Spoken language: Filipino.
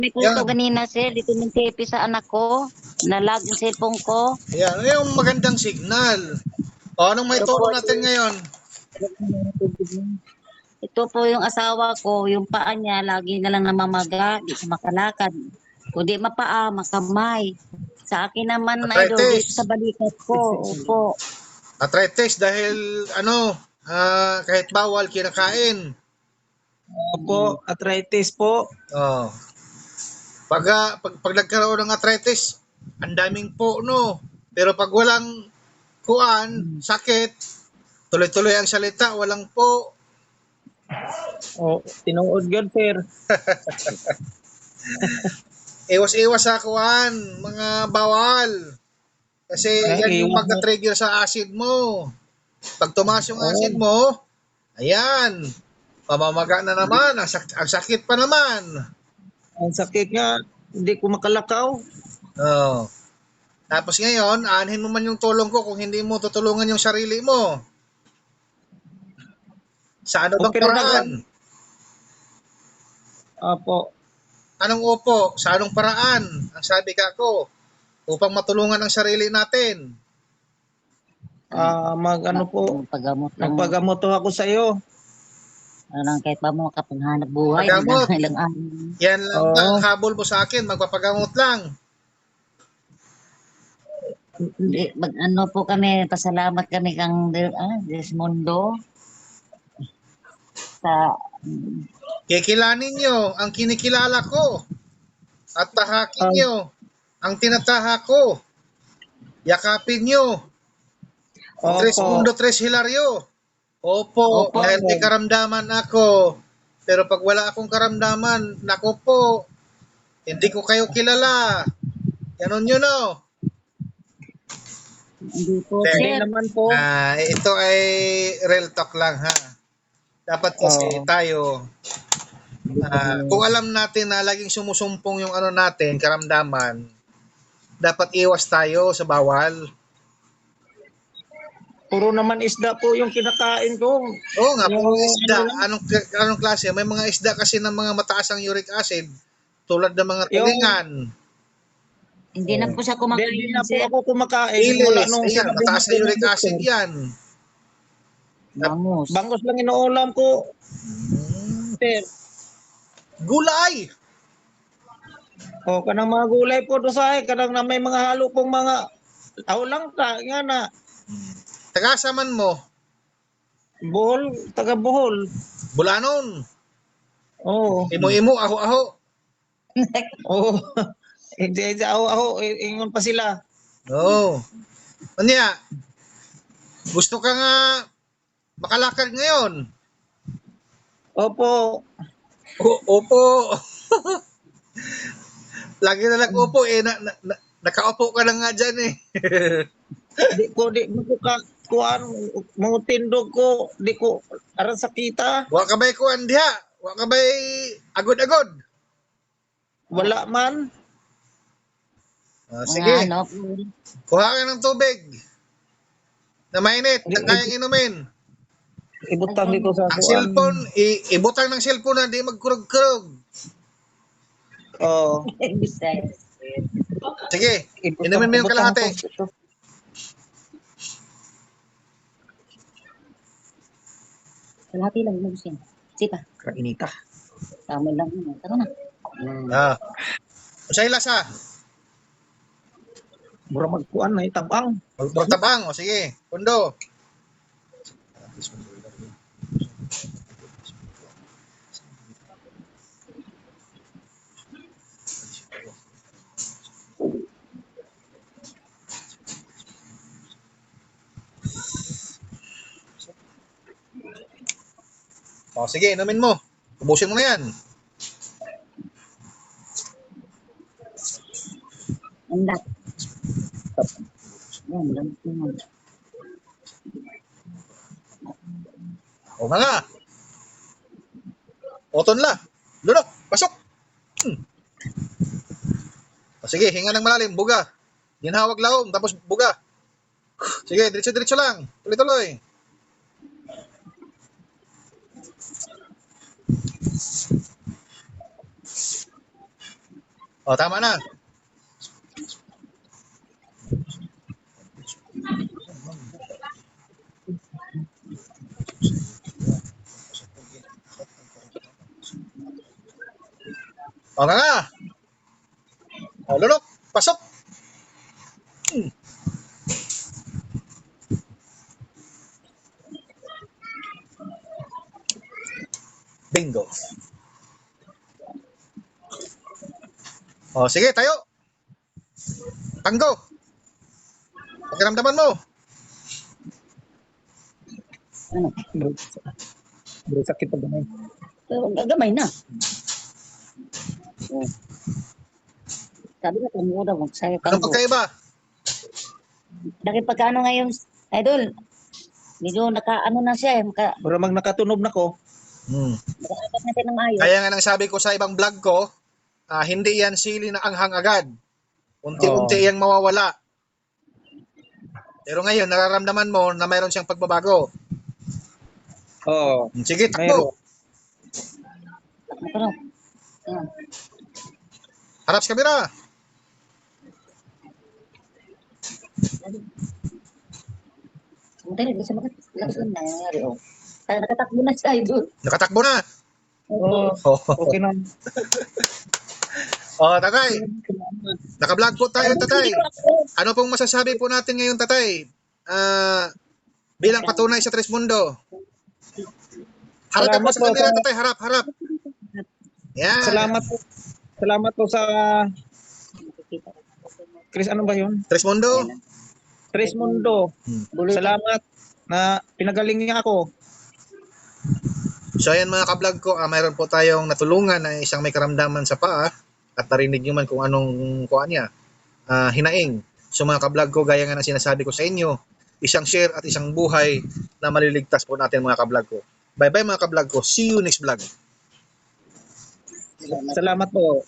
May kulto Yan. ganina, sir. Dito ng tepe sa anak ko. Nalag yung cellphone ko. Yan. Yung magandang signal. O, anong may Ito po, turo natin ngayon? ito po yung asawa ko. Yung paa niya, lagi na lang namamaga. Di siya makalakad. Kundi mapaa, makamay. Sa akin naman, idol, dito sa Arthritis. balikat ko. Opo. Arthritis dahil kahit bawal kinakain. Opo, arthritis po. Oh. Pag nagkaroon ng arthritis, ang daming po, no? Pero pag walang sakit, tuloy-tuloy ang salita, walang po. Oh, tinuod yun, sir. Iwas-iwas sa mga bawal. Kasi yan yung Iwas na. magka-trigger sa acid mo. Pag tumaas yung acid mo, ayan, pamamaga na naman, ang sakit pa naman. Ang sakit nga, hindi ko makalakaw. Oh. Tapos ngayon, aanhin mo man yung tulong ko kung hindi mo tutulungan yung sarili mo. Sa ano bang Okay, paraan? Opo. Anong upo? Sa anong paraan? Ang sabi ka ko, upang matulungan ang sarili natin. Mag-ano po, Paggamot lang. magpagamot ho ako sa iyo. Ano lang, kahit pa mo kapanghanap buhay. Paggamot. Ilang araw. Yan lang Oo. ang habol mo sa akin, magpapagamot lang. Hindi, ano po kami, pasalamat kami kang Desmondo sa Kikilanin nyo ang kinikilala ko at tahakin nyo ang tinataha ko. Yakapin nyo. Tres Opo. Mundo, Tres Hilario. Opo, Opo. dahil may karamdaman ako. Pero pag wala akong karamdaman, nako po, hindi ko kayo kilala. Ganon yun, no? hindi po, Hindi. Hindi sir. naman po. Ito ay real talk lang, ha? Dapat kasi Oo. tayo, kung alam natin na laging sumusumpong yung natin, karamdaman, dapat iwas tayo sa bawal. Puro naman isda po yung kinakain ko. Oo nga, puro Yung isda. ano lang. Anong klase? May mga isda kasi ng mga mataas ang uric acid, tulad ng mga Yung- tulingan, Hindi na po siya Hindi kumakain, na po sir. ako kumakain. Mula ilis, nung ayan, sinabi mataas mo na po uric ng acid doktor. yan. Bangus. Bangos lang inuulam ko. Sir. Gulay! O, kanang mga gulay po dosahe. Kanang na may mga halo pong mga lang ka. Nga na. Tagasaman mo, Bohol. Taga Bohol. Bulanon, Oo. imo-imo, aho-aho. Oo. Hindi, ako. Ingon pa sila. Oo. Anya, gusto ka nga makalakad ngayon? Opo. Opo. Lagi na lang upo nakaupo ka na nga dyan eh. Di ko ka kuan mga tindog ko di ko aran sakita. Wa ka ba'y kuan diha? Wa ka ba'y agod-agod? Wala man. Sige, Mga ano, kuha ka ng tubig na mainit, na kayang inumin. Ibutang dito sa Ang kuan. cellphone, ibutang ng cellphone na di magkurog-kurog. Oh. besides. Sige, inumin mo yung kalahati. Kalahati lang mo siya. Sipa, Kainita. tama lang yun. Tara na. Usay lasa. Mura magkuan na itabang. Magtabang, o sige, pundo. O sige, inumin mo. Ubusin mo na yan. Andak. Yan, lang mo. O mga. Oton la. Lunok, pasok. O sige, hinga ng malalim, buga. Ginhawag laom, tapos buga. Sige, diretso-diretso lang. Tuloy-tuloy. O, tama na. O nga. O, lulok. Pasok. Bingo. O, sige, tayo. Tanggo. Pakiramdaman mo. Ano? Bro, sakit pa ganun. Pero gagamay na. Oh. Sabi ko, tumuha daw, magsayo ka. Anong pagkaiba? Dahil pagkaano ngayon, idol, medyo naka-ano na siya, Bro, mag nakatunog na ko. naka-apat na siya ng ayos. Kaya nga nang sabi ko sa ibang vlog ko, hindi yan sili na anghang agad. Unti-unti yang mawawala. Pero ngayon, nararamdaman mo na mayroon siyang pagbabago. Oo. Sige, takbo. Ano? Ayan. Harap sa kamera. Hindi, hindi siya lakas lang nangyayari. Oh. Kaya nakatakbo na siya, idol. Nakatakbo na. Oo. Oh, Okay na. tatay. Naka-vlog po tayo, tatay. Ano pong masasabi po natin ngayon, tatay? Bilang patunay sa Trismundo. Harap po sa kamera, tatay. Harap, harap. Yan. Salamat po sa Chris, ano ba 'yun? Trismundo. Trismundo. Salamat na pinagaling niya ako. So ayan mga ka-vlog ko, mayroon po tayong natulungan na isang may karamdaman sa paa at narinig nyo man kung anong kuha niya. Hinaing. So mga ka-vlog ko, gaya nga ng sinasabi ko sa inyo, isang share at isang buhay na maliligtas po natin mga ka-vlog ko. Bye bye mga ka-vlog ko. See you next vlog. Salamat po.